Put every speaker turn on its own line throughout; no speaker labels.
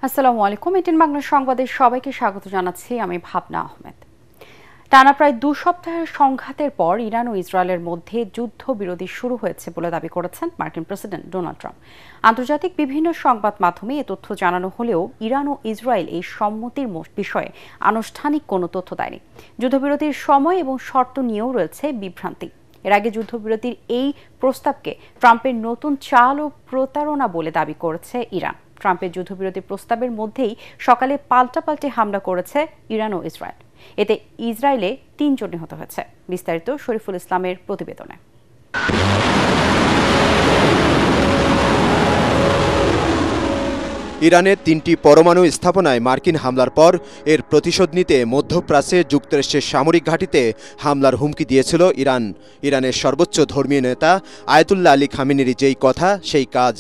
আসসালামু আলাইকুম। এটিএন বাংলার সংবাদে সবাইকে স্বাগত জানাচ্ছি। আমি ভাবনা আহমেদ। টানা প্রায় 2 সপ্তাহের সংঘাতের পর ইরান ও ইসরায়েলের মধ্যে যুদ্ধবিরতি শুরু হয়েছে বলে দাবি করেছেন মার্কিন প্রেসিডেন্ট ডোনাল্ড ট্রাম্প। আন্তর্জাতিক বিভিন্ন সংবাদ মাধ্যমে এ তথ্য জানানো হলেও ইরান ও ইসরায়েল এই সম্মতির বিষয়ে আনুষ্ঠানিক কোনো তথ্য দেয়নি। যুদ্ধবিরতির সময় এবং শর্ত নিয়েও রয়েছে বিভ্রান্তি। এর আগে যুদ্ধবিরতির এই প্রস্তাবকে ট্রাম্পের নতুন চাল ও প্রতারণা বলে দাবি করেছে ইরান। ট্রাম্পের যুদ্ধবিরতি প্রস্তাবের মধ্যেই সকালে পাল্টাপাল্টি হামলা করেছে ইরান ও ইসরায়েল। এতে ইসরায়েলে 3 জন নিহত হয়েছে। বিস্তারিত শরীফুল ইসলামের প্রতিবেদনে।
ইরানের 3টি পরমাণু স্থাপনায় মার্কিন হামলার পর এর প্রতিশোধ নিতে মধ্যপ্রাচ্যে যুক্তরাষ্ট্রের সামরিক ঘাঁটিতে হামলার হুমকি দিয়েছিল ইরান। ইরানের সর্বোচ্চ ধর্মীয় নেতা আয়াতুল্লাহ আলী খামেনির যেই কথা সেই কাজ।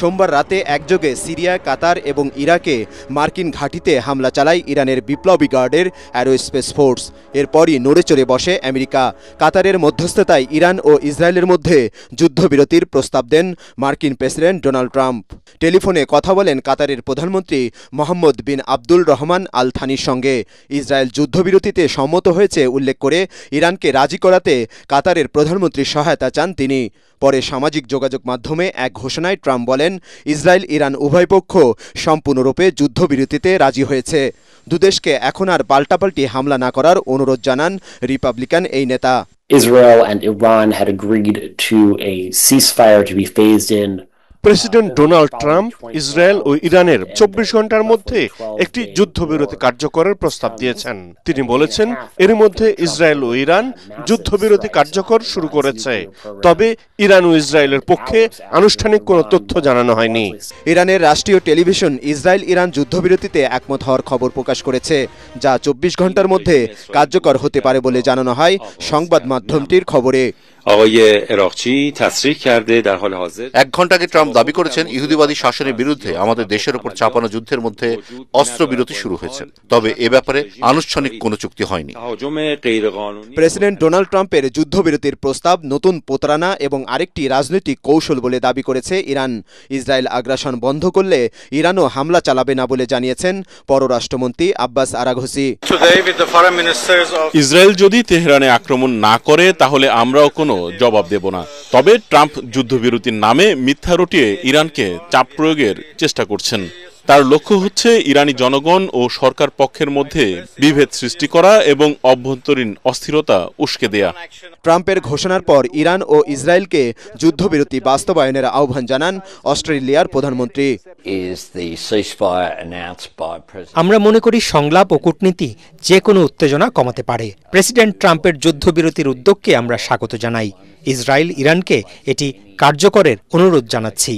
সোমবার রাতে একযোগে সিরিয়া, কাতার এবং ইরাকে মার্কিন ঘাঁটিতে হামলা চালায় ইরানের বিপ্লবী গার্ডের অ্যারোস্পেস ফোর্স। এরপরই নড়েচড়ে বসে আমেরিকা। কাতারের মধ্যস্থতায় ইরান ও ইসরায়েলের মধ্যে যুদ্ধবিরতির প্রস্তাব দেন মার্কিন প্রেসিডেন্ট ডোনাল্ড ট্রাম্প। টেলিফোনে কথা বলেন কাতারের প্রধানমন্ত্রী মোহাম্মদ বিন আব্দুল রহমান আল থানির সঙ্গে। ইসরায়েল যুদ্ধবিরতিতে সম্মত হয়েছে উল্লেখ করে ইরানকে রাজি করাতে কাতারের প্রধানমন্ত্রীর সহায়তা চান তিনি। পরে সামাজিক যোগাযোগ মাধ্যমে এক ঘোষণায় ট্রাম্প বলেন, ইসরায়েল ইরান উভয় পক্ষ সম্পূর্ণরূপে যুদ্ধবিরতিতে রাজি হয়েছে। দুদেশকে এখন আর পাল্টাপাল্টি হামলা না করার অনুরোধ জানান রিপাবলিকান এই নেতা।
Israel and Iran had agreed to a ceasefire to be phased in.
President Donald Trump Israel ও ইরানের 24 ঘন্টার মধ্যে একটি যুদ্ধবিরতি কার্যকরের প্রস্তাব দিয়েছেন। তিনি বলেছেন, এর মধ্যে ইসরায়েল ও ইরান যুদ্ধবিরতি কার্যকর শুরু করেছে, তবে ইরান ও ইসরায়েলের পক্ষে আনুষ্ঠানিক কোনো তথ্য জানানো হয়নি।
ইরানের রাষ্ট্রীয় টেলিভিশন ইসরায়েল ইরান যুদ্ধবিরতিতে একমত হওয়ার খবর প্রকাশ করেছে, যা 24 ঘন্টার মধ্যে কার্যকর হতে পারে বলে জানানো হয় সংবাদ মাধ্যমটির খবরে।
1 ঘন্টা আগে ট্রাম্প দাবি করেছেন, ইহুদিবাদী শাসনের বিরুদ্ধে আমাদের দেশের উপর চাপানো যুদ্ধের মধ্যে অস্ত্রবিরতি শুরু হয়েছে, তবে এ ব্যাপারে আনুষ্ঠানিক কোনো চুক্তি হয়নি।
প্রেসিডেন্ট ডোনাল্ড ট্রাম্পের যুদ্ধবিরতির প্রস্তাব নতুন প্রতারণা এবং আরেকটি রাজনৈতিক কৌশল বলে দাবি করেছে ইরান। ইসরায়েল আগ্রাসন বন্ধ করলে ইরানও হামলা চালাবে না বলে জানিয়েছেন পররাষ্ট্রমন্ত্রী আব্বাস আরাঘসি।
ইসরায়েল যদি তেহরানে আক্রমণ না করে তাহলে আমরাও কোনো জবাব দেব না। তবে ট্রাম্প যুদ্ধবিরতির নামে মিথ্যা রটিয়ে ইরানকে চাপ প্রয়োগের চেষ্টা করছেন। তার লক্ষ্য হচ্ছে ইরানি জনগণ ও সরকার পক্ষের মধ্যে বিভেদ সৃষ্টি করা এবং অভ্যন্তরীণ অস্থিরতা উস্কে দেয়া।
ট্রাম্পের ঘোষণার পর ইরান ও ইসরায়েলকে যুদ্ধবিরতি বাস্তবায়নের আহ্বান জানান অস্ট্রেলিয়ার প্রধানমন্ত্রী।
আমরা মনে করি সংলাপ ও কূটনীতি যে কোনো উত্তেজনা কমাতে পারে। প্রেসিডেন্ট ট্রাম্পের যুদ্ধবিরতির উদ্যোগকে আমরা স্বাগত জানাই। ইসরায়েল ইরানকে এটি কার্যকরের অনুরোধ জানাচ্ছি।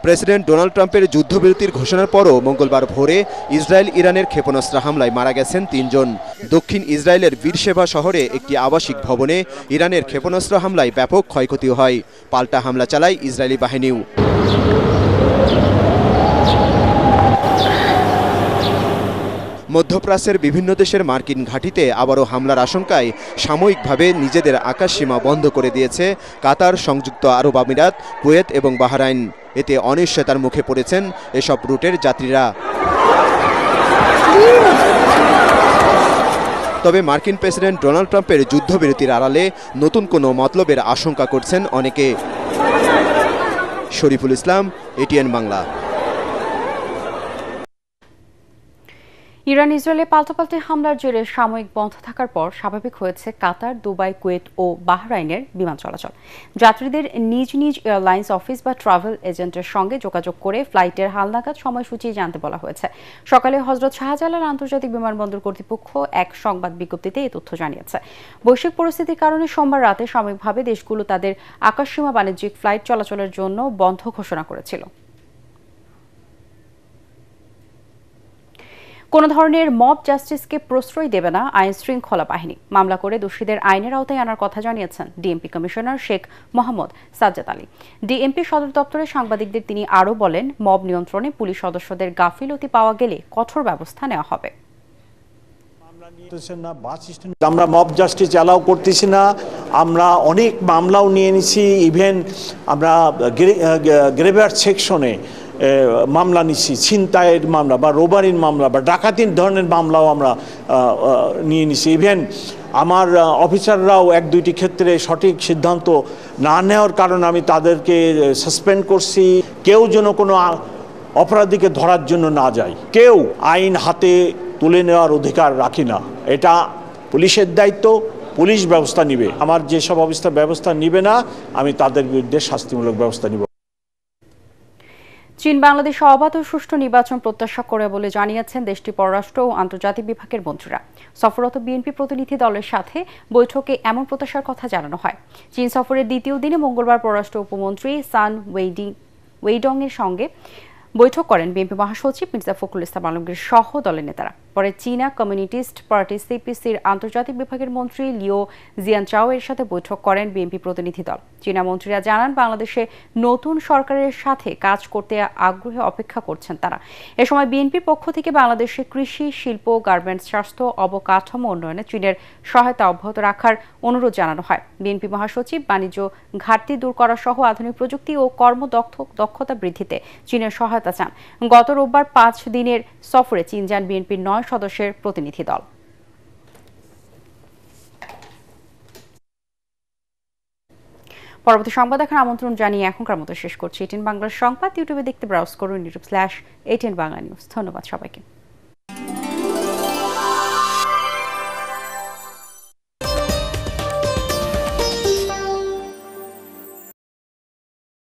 প্রেসিডেন্ট ডোনাল্ড ট্রাম্পের যুদ্ধবিরতির ঘোষণার পরও মঙ্গলবার ভোরে ইসরায়েল ইরানের ক্ষেপণাস্ত্র হামলায় মারা গেছেন 3 জন। দক্ষিণ ইসরায়েলের বীরশেভা শহরে একটি আবাসিক ভবনে ইরানের ক্ষেপণাস্ত্র হামলায় ব্যাপক ক্ষয়ক্ষতি হয়। পাল্টা হামলা চালায় ইসরায়েলি বাহিনীও। মধ্যপ্রাচ্যের বিভিন্ন দেশের মার্কিন ঘাঁটিতে আবারও হামলার আশঙ্কায় সাময়িকভাবে নিজেদের আকাশসীমা বন্ধ করে দিয়েছে কাতার, সংযুক্ত আরব আমিরাত, কুয়েত এবং বাহরাইন। এতে অনিশ্চয়তার মুখে পড়েছেন এসব রুটের যাত্রীরা। তবে মার্কিন প্রেসিডেন্ট ডোনাল্ড ট্রাম্পের যুদ্ধবিরতির আড়ালে নতুন কোনো মতলবের আশঙ্কা করছেন অনেকে। শরীফুল ইসলাম, এটিএন বাংলা।
ইরান ইসরায়েলে পাল্টাপাল্টি হামলার জেরে সাময়িক বন্ধ থাকার পর স্বাভাবিক হয়েছে কাতার, দুবাই, কুয়েত ও বাহরাইনের বিমান চলাচল। যাত্রীদের নিজ নিজ এয়ারলাইন্স অফিস বা ট্রাভেল এজেন্টের সঙ্গে যোগাযোগ করে ফ্লাইটের হালনাগাদ সময়সূচি জানতে বলা হয়েছে। সকালে হজরত শাহজালাল আন্তর্জাতিক বিমানবন্দর কর্তৃপক্ষ এক সংবাদ বিজ্ঞপ্তিতে এই তথ্য জানিয়েছে। বৈশ্বিক পরিস্থিতির কারণে সোমবার রাতে সাময়িকভাবে দেশগুলো তাদের আকাশসীমা বাণিজ্যিক ফ্লাইট চলাচলের জন্য বন্ধ ঘোষণা করেছিল। কোনো ধরনের মব জাস্টিসকে প্রশ্রয় দেবে না আইন শৃঙ্খলা বাহিনী। মামলা করে দোষীদের আইনের আওতায় আনার কথা জানিয়েছেন DMP commissioner Sheikh Mohammad Sajjad Ali. DMP সদর দপ্তরে সাংবাদিকদের তিনি আরও বলেন, মব নিয়ন্ত্রণে পুলিশ সদস্যদের গাফিলতি পাওয়া গেলে কঠোর ব্যবস্থা নেওয়া হবে।
আমরা মব জাস্টিস অ্যালাউ করতেছি না। আমরা অনেক মামলাও নিয়ে নিছি, ইভেন আমরা গ্রেভিয়ার্ড সেকশনে মামলা নিচ্ছি, ছিনতাইয়ের মামলা বা রোবারির মামলা বা ডাকাতির ধরনের মামলাও আমরা নিয়ে নিছি। ইভেন আমার অফিসাররাও এক দুইটি ক্ষেত্রে সঠিক সিদ্ধান্ত না নেওয়ার কারণে আমি তাদেরকে সাসপেন্ড করছি। কেউ যেন কোনো অপরাধীকে ধরার জন্য না যায়, কেউ আইন হাতে তুলে নেওয়ার অধিকার রাখি না। এটা পুলিশের দায়িত্ব, পুলিশ ব্যবস্থা নিবে। আমার যেসব ব্যবস্থা নিবে না, আমি তাদের বিরুদ্ধে শাস্তিমূলক ব্যবস্থা নিব।
চীন বাংলাদেশে অবাধ ও সুষ্ঠু নির্বাচন প্রত্যাশা করে বলে জানিয়েছেন দেশটির পররাষ্ট্র ও আন্তর্জাতিক বিভাগের মন্ত্রীরা। সফররত বিএনপি প্রতিনিধি দলের সাথে বৈঠকে এমন প্রত্যাশার কথা জানানো হয়। চীন সফরের দ্বিতীয় দিনে মঙ্গলবার পররাষ্ট্র উপমন্ত্রী সান ওয়েইডং এর সঙ্গে বৈঠক করেন বিএনপি মহাসচিব মির্জা ফখরুল ইসলাম আলমগীর সহ দলের নেতারা। পরে চীনা কমিউনিস্ট পার্টি সিপিসির আন্তর্জাতিক বিভাগের মন্ত্রী লিও জিয়ানচাও এর সাথে বৈঠক করেন বিএনপি প্রতিনিধি দল। চীনা মন্ত্রীরা জানান, বাংলাদেশে নতুন সরকারের সাথে কাজ করতে আগ্রহে অপেক্ষা করছেন তারা। এ সময় বিএনপির পক্ষ থেকে বাংলাদেশে কৃষি, শিল্প, গার্মেন্টস, স্বাস্থ্য, অবকাঠামো উন্নয়নে চীনের সহায়তা অব্যাহত রাখার অনুরোধ জানানো হয়। বিএনপি মহাসচিব বাণিজ্য ঘাটতি দূর করা সহ আধুনিক প্রযুক্তি ও কর্মদক্ষতা বৃদ্ধিতে চীনের সহায়তা চান। গত রোববার 5 দিনের সফরে চীন যান বিএনপির 9 সদস্যের প্রতিনিধি দল। পরবর্তী সংবাদ দেখার আমন্ত্রণ জানিয়ে এখনকার মতো শেষ করছি। এটিএন বাংলার সংবাদ ইউটিউবে দেখতে ব্রাউজ করুন youtube/ATN Bangla News। ধন্যবাদ সবাইকে।